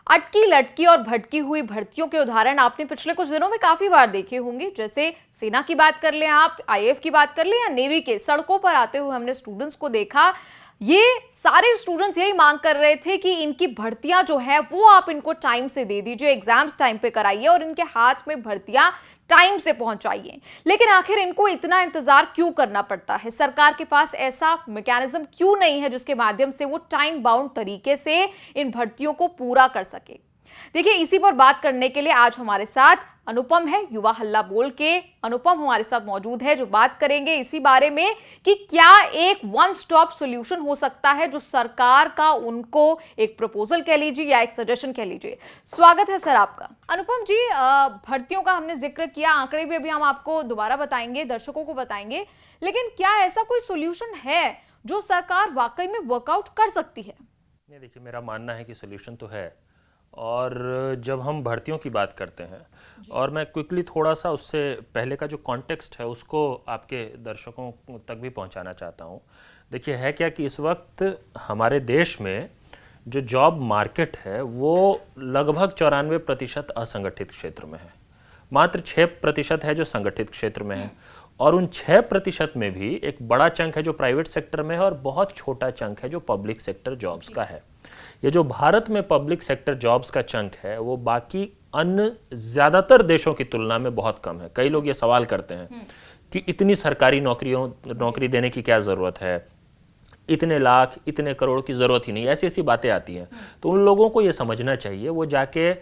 अटकी लटकी और भटकी हुई भर्तियों के उदाहरण आपने पिछले कुछ दिनों में काफी बार देखे होंगे। जैसे सेना की बात कर लें, आप आईएएफ की बात कर लें या नेवी के, सड़कों पर आते हुए हमने स्टूडेंट्स को देखा। ये सारे स्टूडेंट्स यही मांग कर रहे थे कि इनकी भर्तियां जो है वो आप इनको टाइम से दे दीजिए, एग्जाम्स टाइम पे कराइए और इनके हाथ में भर्तियां टाइम से पहुंचाइए। लेकिन आखिर इनको इतना इंतजार क्यों करना पड़ता है? सरकार के पास ऐसा मैकेनिज्म क्यों नहीं है जिसके माध्यम से वो टाइम बाउंड तरीके से इन भर्तियों को पूरा कर सके? देखिए, इसी पर बात करने के लिए आज हमारे साथ अनुपम है, युवा हल्ला बोल के अनुपम हमारे साथ मौजूद है, जो बात करेंगे इसी बारे में कि क्या एक वन स्टॉप सॉल्यूशन हो सकता है जो सरकार का उनको एक प्रपोजल कह लीजिए या एक सजेशन कह लीजिए। स्वागत है सर आपका। अनुपम जी, भर्तियों का हमने जिक्र किया, आंकड़े भी अभी हम आपको दोबारा बताएंगे, दर्शकों को बताएंगे, लेकिन क्या ऐसा कोई सोल्यूशन है जो सरकार वाकई में वर्कआउट कर सकती है? नहीं, देखिए, मेरा मानना है कि सोल्यूशन तो है। और जब हम भर्तियों की बात करते हैं, और मैं क्विकली थोड़ा सा उससे पहले का जो कॉन्टेक्स्ट है उसको आपके दर्शकों तक भी पहुंचाना चाहता हूं। देखिए, है क्या कि इस वक्त हमारे देश में जो जॉब मार्केट है वो लगभग 94% असंगठित क्षेत्र में है, मात्र 6% है जो संगठित क्षेत्र में है। और उन 6% में भी एक बड़ा चंक है जो प्राइवेट सेक्टर में है और बहुत छोटा चंक है जो पब्लिक सेक्टर जॉब्स का है। ये जो भारत में पब्लिक सेक्टर जॉब्स का चंक है वो बाकी अन्य ज़्यादातर देशों की तुलना में बहुत कम है। कई लोग ये सवाल करते हैं कि इतनी सरकारी नौकरी देने की क्या ज़रूरत है, इतने लाख इतने करोड़ की ज़रूरत ही नहीं, ऐसी ऐसी बातें आती हैं। तो उन लोगों को ये समझना चाहिए, वो जाके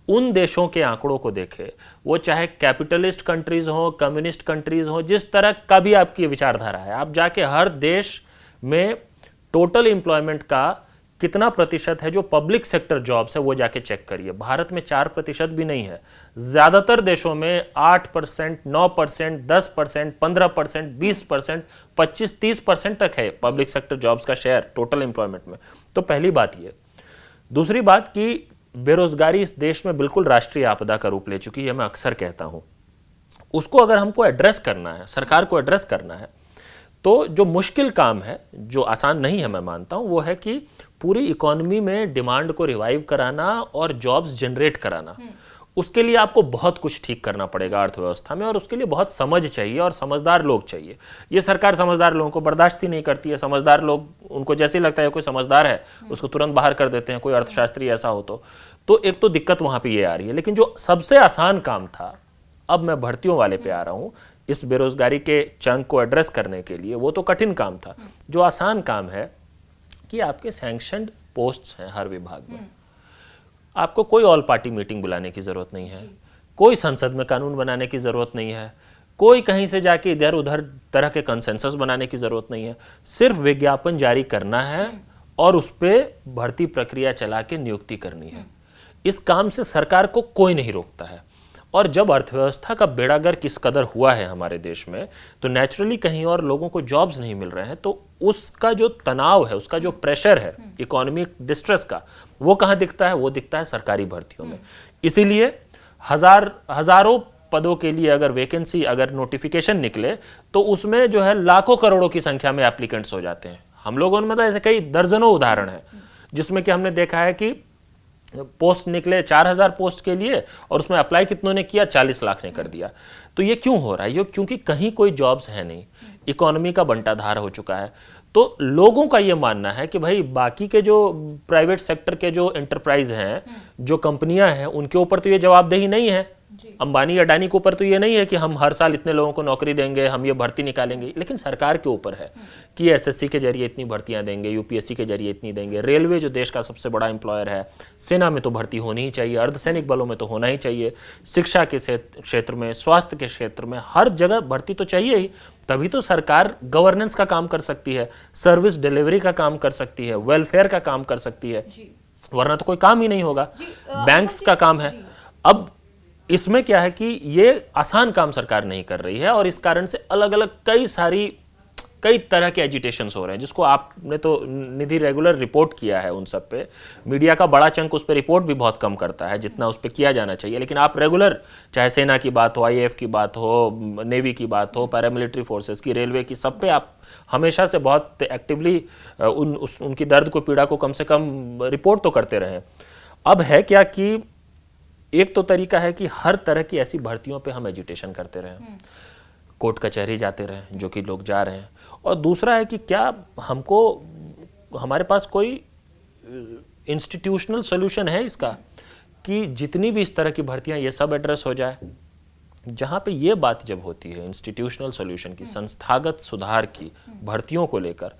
उन देशों के आंकड़ों को देखे, वो चाहे कैपिटलिस्ट कंट्रीज हो, कम्युनिस्ट कंट्रीज हो, जिस तरह का भी आपकी विचारधारा है, आप जाके हर देश में टोटल एम्प्लॉयमेंट का कितना प्रतिशत है जो पब्लिक सेक्टर जॉब्स है वो जाके चेक करिए। भारत में 4% भी नहीं है, ज़्यादातर देशों में 8%, 9%, 10%, 15%, 20%, 25-30% तक है पब्लिक सेक्टर जॉब्स का शेयर टोटल एम्प्लॉयमेंट में। तो पहली बात ये। दूसरी बात कि बेरोजगारी इस देश में बिल्कुल राष्ट्रीय आपदा का रूप ले चुकी है, मैं अक्सर कहता हूं। उसको अगर हमको एड्रेस करना है, सरकार को एड्रेस करना है, तो जो मुश्किल काम है, जो आसान नहीं है मैं मानता हूं, वो है कि पूरी इकोनॉमी में डिमांड को रिवाइव कराना और जॉब्स जनरेट कराना। उसके लिए आपको बहुत कुछ ठीक करना पड़ेगा अर्थव्यवस्था में, और उसके लिए बहुत समझ चाहिए और समझदार लोग चाहिए। ये सरकार समझदार लोगों को बर्दाश्त ही नहीं करती है। समझदार लोग, उनको जैसे ही लगता है कोई समझदार है उसको तुरंत बाहर कर देते हैं, कोई अर्थशास्त्री ऐसा हो तो एक तो दिक्कत वहां पे ये आ रही है। लेकिन जो सबसे आसान काम था, अब मैं भर्तियों वाले पे आ रहा हूं, इस बेरोजगारी के चंक को एड्रेस करने के लिए, वो तो कठिन काम था। जो आसान काम है कि आपके सैंक्शनड पोस्ट्स हैं हर विभाग में, आपको कोई ऑल पार्टी मीटिंग बुलाने की जरूरत नहीं है, कोई संसद में कानून बनाने की जरूरत नहीं है, कोई कहीं से जाके इधर उधर तरह के कंसेंसस बनाने की जरूरत नहीं है। सिर्फ विज्ञापन जारी करना है और उस पर भर्ती प्रक्रिया चला के नियुक्ति करनी है। इस काम से सरकार को कोई नहीं रोकता है। और जब अर्थव्यवस्था का बेड़ागर किस कदर हुआ है हमारे देश में, तो नेचुरली कहीं और लोगों को जॉब्स नहीं मिल रहे हैं, तो उसका जो तनाव है, उसका जो प्रेशर है इकोनॉमिक डिस्ट्रेस का, वो कहाँ दिखता है? वो दिखता है सरकारी भर्तियों में। इसीलिए हजारों पदों के लिए अगर वैकेंसी, अगर नोटिफिकेशन निकले, तो उसमें जो है लाखों करोड़ों की संख्या में एप्लीकेंट्स हो जाते हैं। हम लोगों ने मतलब ऐसे कई दर्जनों उदाहरण है जिसमें कि हमने देखा है कि पोस्ट निकले 4000 पोस्ट के लिए और उसमें अप्लाई कितनों ने किया? 40 लाख ने कर दिया। तो ये क्यों हो रहा है? ये क्योंकि कहीं कोई जॉब्स है नहीं, इकोनॉमी का बंटाधार हो चुका है। तो लोगों का ये मानना है कि भाई बाकी के जो प्राइवेट सेक्टर के जो एंटरप्राइज हैं, जो कंपनियां हैं, उनके ऊपर तो ये जवाबदेही नहीं है। अंबानी अडानी के ऊपर तो ये नहीं है कि हम हर साल इतने लोगों को नौकरी देंगे, हम ये भर्ती निकालेंगे। लेकिन सरकार के ऊपर है कि एसएससी के जरिए इतनी भर्तियां देंगे, यूपीएससी के जरिए इतनी देंगे। रेलवे जो देश का सबसे बड़ा एम्प्लॉयर है, सेना में तो भर्ती होनी ही चाहिए, अर्धसैनिक बलों में तो होना ही चाहिए, शिक्षा के क्षेत्र में, स्वास्थ्य के क्षेत्र में, हर जगह भर्ती तो चाहिए ही। तभी तो सरकार गवर्नेंस का काम कर सकती है, सर्विस डिलीवरी का काम कर सकती है, वेलफेयर का काम कर सकती है, वरना तो कोई काम ही नहीं होगा। बैंक्स का काम है। अब इसमें क्या है कि ये आसान काम सरकार नहीं कर रही है, और इस कारण से अलग अलग कई तरह के एजिटेशंस हो रहे हैं, जिसको आपने तो निधि रेगुलर रिपोर्ट किया है उन सब पे। मीडिया का बड़ा चंक उस पर रिपोर्ट भी बहुत कम करता है जितना उस पर किया जाना चाहिए। लेकिन आप रेगुलर, चाहे सेना की बात हो, आईएएफ की बात हो, नेवी की बात हो, पैरामिलिट्री फोर्सेस की, रेलवे की, सब पे आप हमेशा से बहुत एक्टिवली उनकी दर्द को, पीड़ा को कम से कम रिपोर्ट तो करते रहे। अब है क्या कि एक तो तरीका है कि हर तरह की ऐसी भर्तियों पे हम एजुटेशन करते रहें, कोर्ट कचहरी जाते रहें, जो कि लोग जा रहे हैं, और दूसरा है कि क्या हमको हमारे पास कोई इंस्टीट्यूशनल सोल्यूशन है इसका कि जितनी भी इस तरह की भर्तियां ये सब एड्रेस हो जाए। जहाँ पे ये बात जब होती है इंस्टीट्यूशनल सॉल्यूशन की, संस्थागत सुधार की, भर्तियों को लेकर,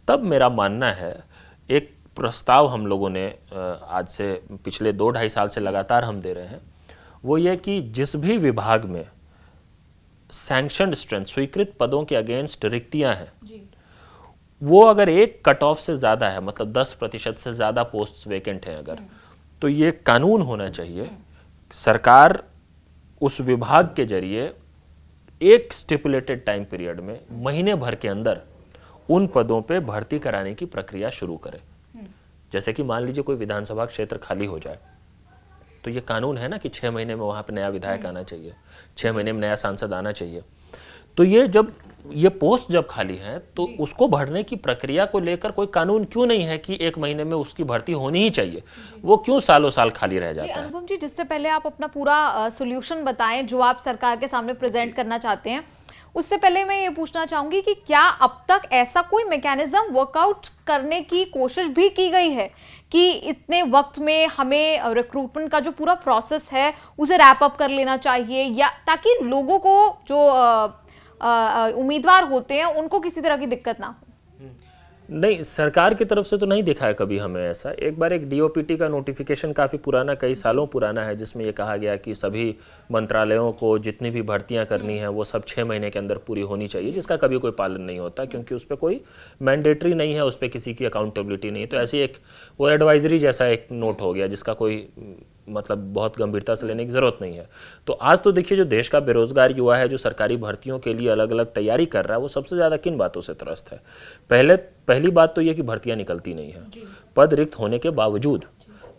तब मेरा मानना है एक प्रस्ताव हम लोगों ने आज से पिछले 2-2.5 साल से लगातार हम दे रहे हैं, वो ये कि जिस भी विभाग में सैंक्शनड स्ट्रेंथ, स्वीकृत पदों के अगेंस्ट रिक्तियां हैं, वो अगर एक कट ऑफ से ज़्यादा है, मतलब 10% से ज़्यादा पोस्ट वैकेंट हैं अगर, तो ये कानून होना चाहिए, सरकार उस विभाग के जरिए एक स्टिपुलेटेड टाइम पीरियड में महीने भर के अंदर उन पदों पे भर्ती कराने की प्रक्रिया शुरू करे। जैसे कि मान लीजिए कोई विधानसभा क्षेत्र खाली हो जाए, तो ये कानून है ना कि 6 महीने में वहां पे नया विधायक आना चाहिए, 6 महीने में नया सांसद आना चाहिए। तो ये जब ये पोस्ट जब खाली है तो उसको भरने की प्रक्रिया को लेकर कोई कानून क्यों नहीं है कि 1 महीने में उसकी भर्ती होनी ही चाहिए? वो क्यों सालों साल खाली रह जाता है? अनुपम जी, जिससे पहले आप अपना पूरा सॉल्यूशन बताएं जो आप सरकार के सामने प्रेजेंट करना चाहते हैं, उससे पहले मैं ये पूछना चाहूंगी कि क्या अब तक ऐसा कोई मैकेनिज्म वर्कआउट करने की कोशिश भी की गई है कि इतने वक्त में हमें रिक्रूटमेंट का जो पूरा प्रोसेस है उसे रैप अप कर लेना चाहिए, या ताकि लोगों को जो उम्मीदवार होते हैं उनको किसी तरह की दिक्कत ना हो? नहीं, सरकार की तरफ से तो नहीं दिखा है कभी हमें ऐसा। एक बार एक डीओपीटी का नोटिफिकेशन काफ़ी पुराना, कई सालों पुराना है, जिसमें ये कहा गया कि सभी मंत्रालयों को जितनी भी भर्तियां करनी है वो सब 6 महीने के अंदर पूरी होनी चाहिए, जिसका कभी कोई पालन नहीं होता क्योंकि उस पर कोई मैंडेटरी नहीं है, उस पर किसी की अकाउंटेबिलिटी नहीं है। तो ऐसी एक वो एडवाइजरी जैसा एक नोट हो गया जिसका कोई मतलब बहुत गंभीरता से लेने की ज़रूरत नहीं है। तो आज तो देखिए जो देश का बेरोजगार युवा है जो सरकारी भर्तियों के लिए अलग अलग तैयारी कर रहा है, वो सबसे ज़्यादा किन बातों से त्रस्त है? पहली बात तो ये कि भर्तियां निकलती नहीं है पद रिक्त होने के बावजूद।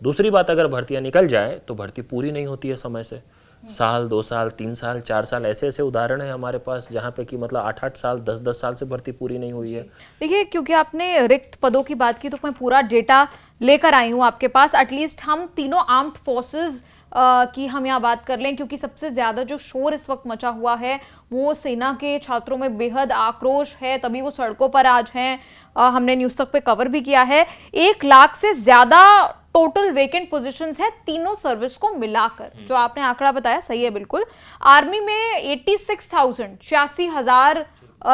दूसरी बात, अगर भर्तियां निकल जाए तो भर्ती पूरी नहीं होती है समय से। साल, 2 साल, 3 साल, 4 साल, ऐसे ऐसे उदाहरण है हमारे पास जहाँ पे कि मतलब 8-8 साल, 10-10 साल से भर्ती पूरी नहीं हुई है। देखिए, क्योंकि आपने रिक्त पदों की बात की तो मैं पूरा डेटा लेकर आई हूँ आपके पास। एटलीस्ट हम तीनों आर्म्ड फोर्सेस की हम यहाँ बात कर लें, क्योंकि सबसे ज़्यादा जो शोर इस वक्त मचा हुआ है वो सेना के छात्रों में बेहद आक्रोश है, तभी वो सड़कों पर आज हैं। हमने न्यूज़ तक पे कवर भी किया है। 1 लाख से ज़्यादा टोटल वेकेंट पोजीशंस है तीनों सर्विस को मिलाकर। जो आपने आंकड़ा बताया सही है बिल्कुल। आर्मी में 86,000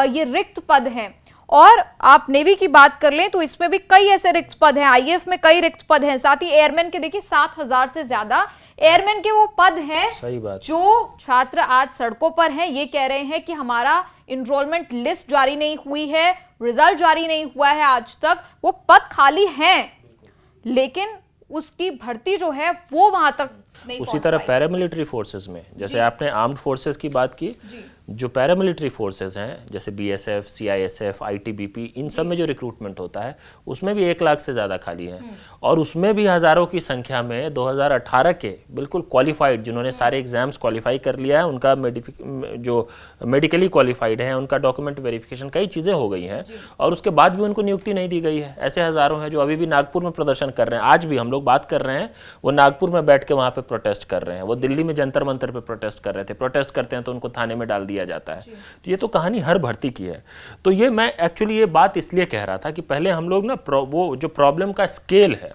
ये रिक्त पद हैं, और आप नेवी की बात कर लें तो इसमें भी कई ऐसे रिक्त पद हैं। आईएएफ में कई रिक्त पद हैं, साथ ही एयरमैन के देखिए 7,000 से ज्यादा एयरमैन के वो पद हैं। सही बात। जो छात्र आज सड़कों पर हैं ये कह रहे हैं कि हमारा इनरोलमेंट लिस्ट जारी नहीं हुई है, रिजल्ट जारी नहीं हुआ है आज तक, वो पद खाली हैं लेकिन उसकी भर्ती जो है वो वहां तक नहीं। उसी तरह पैरामिलिट्री फोर्सेस में, जैसे आपने आर्म्ड फोर्सेस की बात की, जो पैरामिलिट्री फोर्सेस हैं जैसे बीएसएफ, सीआईएसएफ, आईटीबीपी, इन सब में जो रिक्रूटमेंट होता है उसमें भी 1 लाख से ज़्यादा खाली हैं। और उसमें भी हज़ारों की संख्या में 2018 के बिल्कुल क्वालिफाइड, जिन्होंने सारे एग्जाम्स क्वालिफाई कर लिया है, उनका जो मेडिकली क्वालिफाइड है, उनका डॉक्यूमेंट वेरिफिकेशन, कई चीज़ें हो गई हैं और उसके बाद भी उनको नियुक्ति नहीं दी गई है। ऐसे हज़ारों हैं जो अभी भी नागपुर में प्रदर्शन कर रहे हैं। आज भी हम लोग बात कर रहे हैं, वो नागपुर में बैठ के वहाँ पर प्रोटेस्ट कर रहे हैं, वो दिल्ली में जंतर मंतर पे प्रोटेस्ट कर रहे थे। प्रोटेस्ट करते हैं तो उनको थाने में डाल दिया जाता है। तो ये तो कहानी हर भर्ती की है। तो ये मैं एक्चुअली ये बात इसलिए कह रहा था कि पहले हम लोग ना वो जो प्रॉब्लम का स्केल है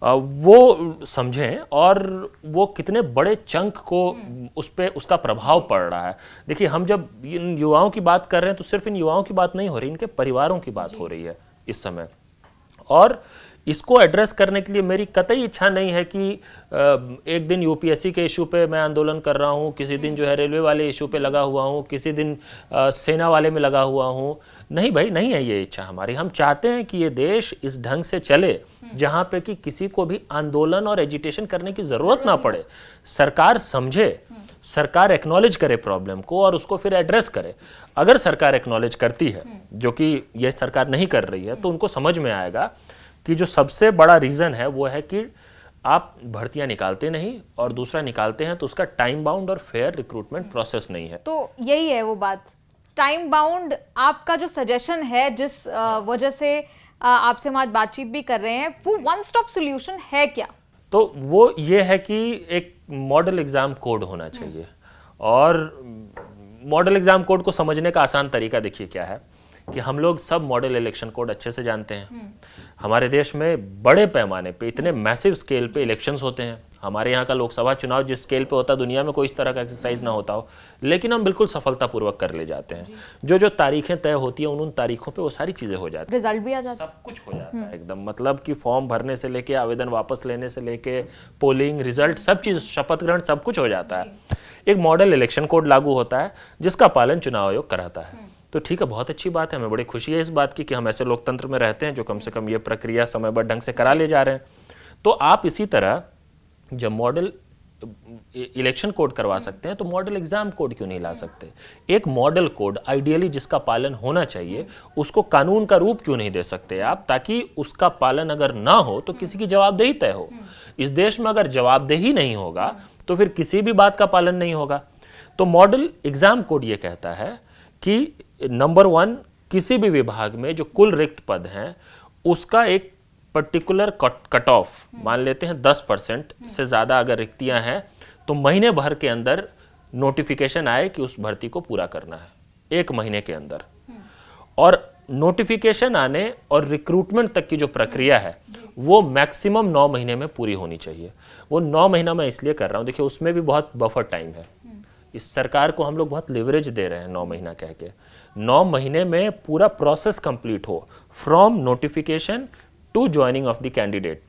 वो समझें और वो कितने बड़े चंक को उस पे उसका प्रभाव पड़ रहा है। देखिए, हम जब इन युवाओं की बात कर रहे हैं तो सिर्फ इन युवाओं की बात नहीं हो रही, इनके परिवारों की बात हो रही है इस समय। और इसको एड्रेस करने के लिए मेरी कतई इच्छा नहीं है कि एक दिन यूपीएससी के इशू पे मैं आंदोलन कर रहा हूँ, किसी दिन जो है रेलवे वाले इशू पे लगा हुआ हूँ, किसी दिन सेना वाले में लगा हुआ हूँ। नहीं भाई, नहीं है ये इच्छा हमारी। हम चाहते हैं कि ये देश इस ढंग से चले जहाँ पे कि किसी को भी आंदोलन और एजिटेशन करने की ज़रूरत ना पड़े। सरकार समझे, सरकार एक्नॉलेज करे प्रॉब्लम को और उसको फिर एड्रेस करे। अगर सरकार एक्नॉलेज करती है, जो कि ये सरकार नहीं कर रही है, तो उनको समझ में आएगा कि जो सबसे बड़ा रीज़न है वो है कि आप भर्तियां निकालते नहीं, और दूसरा निकालते हैं तो उसका टाइम बाउंड और फेयर रिक्रूटमेंट प्रोसेस नहीं है। तो यही है वो बात, टाइम बाउंड। आपका जो सजेशन है, जिस वजह से आपसे हम आज बातचीत भी कर रहे हैं, वो वन स्टॉप सॉल्यूशन है क्या? तो वो ये है कि एक मॉडल एग्जाम कोड होना चाहिए। और मॉडल एग्जाम कोड को समझने का आसान तरीका देखिए क्या है कि हम लोग सब मॉडल इलेक्शन कोड अच्छे से जानते हैं। हमारे देश में बड़े पैमाने पे इतने मैसिव स्केल पे इलेक्शंस होते हैं। हमारे यहाँ का लोकसभा चुनाव जिस स्केल पे होता है, दुनिया में कोई इस तरह का एक्सरसाइज ना होता हो, लेकिन हम बिल्कुल सफलतापूर्वक कर ले जाते हैं। जो तारीखें तय होती हैं उन तारीखों पे वो सारी चीजें हो जाती हैं, रिजल्ट भी आ जाता है, सब कुछ हो जाता है एकदम। मतलब कि फॉर्म भरने से लेके आवेदन वापस लेने से लेके पोलिंग रिजल्ट, सब चीज, शपथ ग्रहण, सब कुछ हो जाता है। एक मॉडल इलेक्शन कोड लागू होता है जिसका पालन चुनाव आयोग कराता है। तो ठीक है, बहुत अच्छी बात है, हमें बड़ी खुशी है इस बात की कि हम ऐसे लोकतंत्र में रहते हैं जो कम से कम ये प्रक्रिया समयबद्ध ढंग से करा ले जा रहे हैं। तो आप इसी तरह जब मॉडल इलेक्शन कोड करवा सकते हैं तो मॉडल एग्जाम कोड क्यों नहीं ला सकते? एक मॉडल कोड आइडियली जिसका पालन होना चाहिए उसको कानून का रूप क्यों नहीं दे सकते आप, ताकि उसका पालन अगर ना हो तो किसी की जवाबदेही तय हो। इस देश में अगर जवाबदेही नहीं होगा तो फिर किसी भी बात का पालन नहीं होगा। तो मॉडल एग्जाम कोड ये कहता है कि नंबर 1, किसी भी विभाग में जो कुल रिक्त पद हैं उसका एक पर्टिकुलर कट ऑफ, मान लेते हैं 10% से ज़्यादा अगर रिक्तियां हैं तो महीने भर के अंदर नोटिफिकेशन आए कि उस भर्ती को पूरा करना है, 1 महीने के अंदर। और नोटिफिकेशन आने और रिक्रूटमेंट तक की जो प्रक्रिया है वो मैक्सिमम 9 महीने में पूरी होनी चाहिए। वो 9 महीना मैं इसलिए कर रहा हूँ, देखिए उसमें भी बहुत बफर टाइम है। इस सरकार को हम लोग बहुत लिवरेज दे रहे हैं 9 महीना कह के। 9 महीने में पूरा प्रोसेस कंप्लीट हो, from notification to joining of the candidate.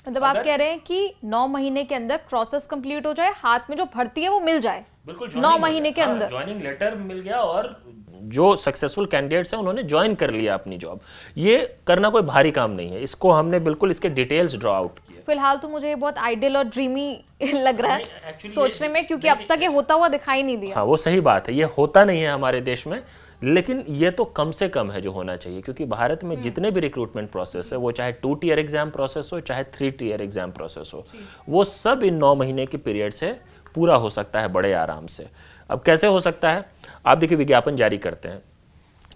मतलब आप कह रहे हैं कि 9 महीने के अंदर प्रोसेस कंप्लीट हो जाए, हाथ में जो भर्ती है वो मिल जाए, बिल्कुल 9 महीने के अंदर ज्वाइनिंग लेटर मिल गया और जो सक्सेसफुल कैंडिडेट्स हैं उन्होंने ज्वाइन कर लिया अपनी जॉब। ये करना कोई भारी काम नहीं है, इसको हमने बिल्कुल इसके डिटेल्स ड्रॉ आउट किए। फिलहाल तो मुझे ये बहुत आइडियल और ड्रीमी लग रहा है सोचने में, क्योंकि अब तक ये होता हुआ दिखाई नहीं दिया। हाँ, वो सही बात है, ये होता नहीं है हमारे देश में, लेकिन ये तो कम से कम है जो होना चाहिए। क्योंकि भारत में जितने भी रिक्रूटमेंट प्रोसेस है, वो चाहे 2 टियर एग्जाम प्रोसेस हो चाहे 3 टियर एग्जाम प्रोसेस हो, वो सब इन 9 महीने के पीरियड से पूरा हो सकता है बड़े आराम से। अब कैसे हो सकता है? आप देखिए, विज्ञापन जारी करते हैं,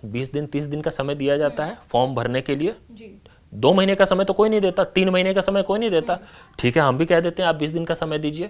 20 दिन 30 दिन का समय दिया जाता है फॉर्म भरने के लिए। 2 महीने का समय तो कोई नहीं देता, 3 महीने का समय कोई नहीं देता। ठीक है, हम भी कह देते हैं आप 20 दिन का समय दीजिए।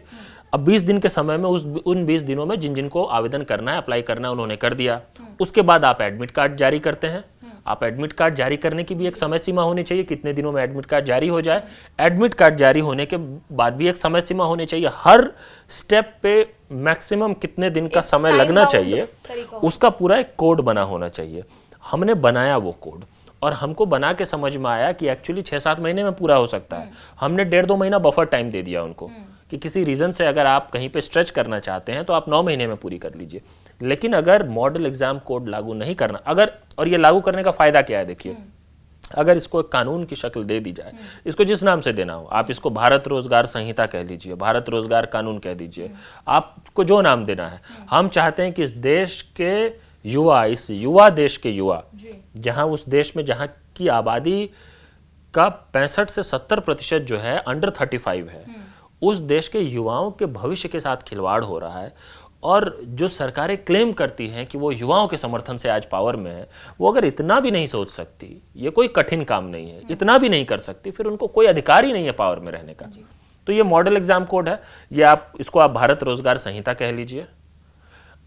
अब 20 दिन के समय में उन 20 दिनों में जिन जिनको आवेदन करना है, अप्लाई करना है, उन्होंने कर दिया। उसके बाद आप एडमिट कार्ड जारी करते हैं। आप एडमिट कार्ड जारी करने की भी एक समय सीमा होनी चाहिए, कितने दिनों में एडमिट कार्ड जारी हो जाए। एडमिट कार्ड जारी होने के बाद भी एक समय सीमा होनी चाहिए। हर स्टेप पे मैक्सिमम कितने दिन का समय लगना चाहिए, उसका पूरा एक कोड बना होना चाहिए। हमने बनाया वो कोड और हमको बना के समझ में आया कि एक्चुअली 6-7 महीने में पूरा हो सकता है। हमने 1.5-2 महीना बफर टाइम दे दिया उनको कि किसी रीजन से अगर आप कहीं पे स्ट्रेच करना चाहते हैं तो आप 9 महीने में पूरी कर लीजिए। लेकिन अगर मॉडल एग्जाम कोड लागू नहीं करना, अगर, और ये लागू करने का फायदा क्या है देखिए, अगर इसको एक कानून की शक्ल दे दी जाए, इसको जिस नाम से देना हो, आप इसको भारत रोजगार संहिता कह लीजिए, भारत रोजगार कानून कह दीजिए, आपको जो नाम देना है। हम चाहते हैं कि इस देश के युवा, इस युवा देश के युवा, जहां उस देश में जहां की आबादी का 65 से 70% जो है अंडर 35 है, उस देश के युवाओं के भविष्य के साथ खिलवाड़ हो रहा है। और जो सरकारें क्लेम करती हैं कि वो युवाओं के समर्थन से आज पावर में है, वो अगर इतना भी नहीं सोच सकती, ये कोई कठिन काम नहीं है, इतना भी नहीं कर सकती, फिर उनको कोई अधिकार ही नहीं है पावर में रहने का। तो ये मॉडल एग्जाम कोड है, ये आप इसको आप भारत रोजगार संहिता कह लीजिए,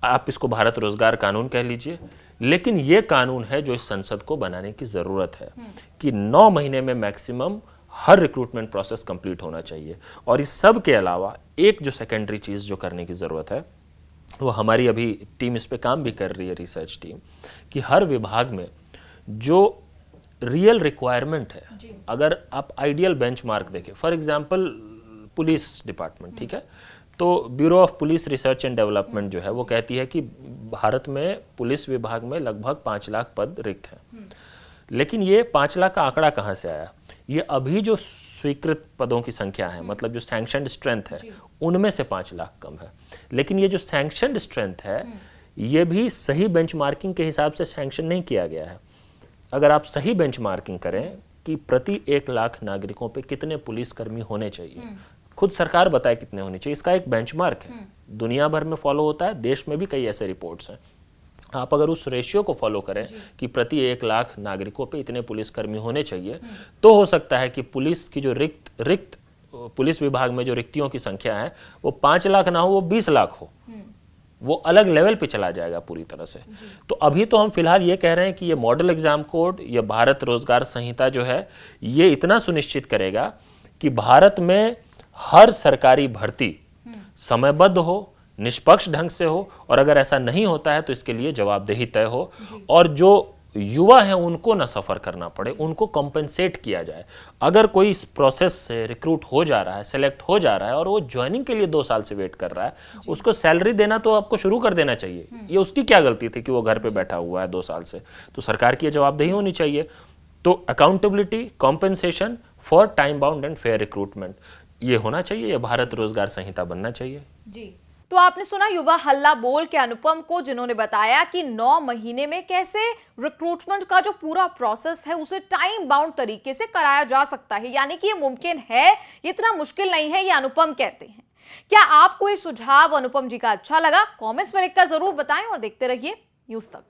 आप इसको भारत रोजगार कानून कह लीजिए, लेकिन ये कानून है जो इस संसद को बनाने की जरूरत है कि 9 महीने में मैक्सिमम हर रिक्रूटमेंट प्रोसेस कंप्लीट होना चाहिए। और इस सब के अलावा एक जो सेकेंडरी चीज जो करने की जरूरत है, वो हमारी अभी टीम इस पे काम भी कर रही है, रिसर्च टीम, कि हर विभाग में जो रियल रिक्वायरमेंट है, अगर आप आइडियल बेंचमार्क देखें, फॉर एग्जांपल पुलिस डिपार्टमेंट, ठीक है, तो bureau of police research and development जो है वो कहती है कि भारत में पुलिस विभाग में लगभग 5 लाख पद रिक्त हैं। लेकिन ये 5 लाख का आंकड़ा कहाँ से आया? ये अभी जो स्वीकृत पदों की संख्या है, मतलब जो सैंक्शनड स्ट्रेंथ है, उनमें से 5 लाख कम है। लेकिन ये जो सैंक्शनड स्ट्रेंथ है, ये भी सही बेंचमार्किंग के हिसाब से सैंक्शन नहीं किया गया है। अगर आप सही बेंचमार्किंग करें कि प्रति 1 लाख नागरिकों पे कितने पुलिसकर्मी होने चाहिए, खुद सरकार बताए कितने होने चाहिए, इसका एक बेंचमार्क है, दुनिया भर में फॉलो होता है, देश में भी कई ऐसे रिपोर्ट्स हैं। आप अगर उस रेशियो को फॉलो करें कि प्रति 1 लाख नागरिकों पे इतने पुलिसकर्मी होने चाहिए, तो हो सकता है कि पुलिस की जो रिक्त पुलिस विभाग में जो रिक्तियों की संख्या है वो 5 लाख ना हो, वो 20 लाख हो, वो अलग लेवल पे चला जाएगा पूरी तरह से। तो अभी तो हम फिलहाल ये कह रहे हैं कि ये मॉडल एग्जाम कोड, ये भारत रोजगार संहिता जो है, ये इतना सुनिश्चित करेगा कि भारत में हर सरकारी भर्ती समयबद्ध हो, निष्पक्ष ढंग से हो, और अगर ऐसा नहीं होता है तो इसके लिए जवाबदेही तय हो, और जो युवा हैं उनको ना सफ़र करना पड़े, उनको कंपनसेट किया जाए। अगर कोई इस प्रोसेस से रिक्रूट हो जा रहा है, सेलेक्ट हो जा रहा है और वो ज्वाइनिंग के लिए 2 साल से वेट कर रहा है, उसको सैलरी देना तो आपको शुरू कर देना चाहिए। ये उसकी क्या गलती थी कि वो घर पे बैठा हुआ है 2 साल से? तो सरकार की ये जवाबदेही होनी चाहिए। तो accountability, compensation for time bound and fair recruitment, ये होना चाहिए, ये भारत रोजगार संहिता बनना चाहिए। जी, तो आपने सुना युवा हल्ला बोल के अनुपम को, जिन्होंने बताया कि 9 महीने में कैसे रिक्रूटमेंट का जो पूरा प्रोसेस है उसे टाइम बाउंड तरीके से कराया जा सकता है, यानी कि ये मुमकिन है, ये इतना मुश्किल नहीं है, ये अनुपम कहते हैं। क्या आपको ये सुझाव अनुपम जी का अच्छा लगा? कमेंट्स में लिखकर जरूर बताएं और देखते रहिए न्यूज़ तक।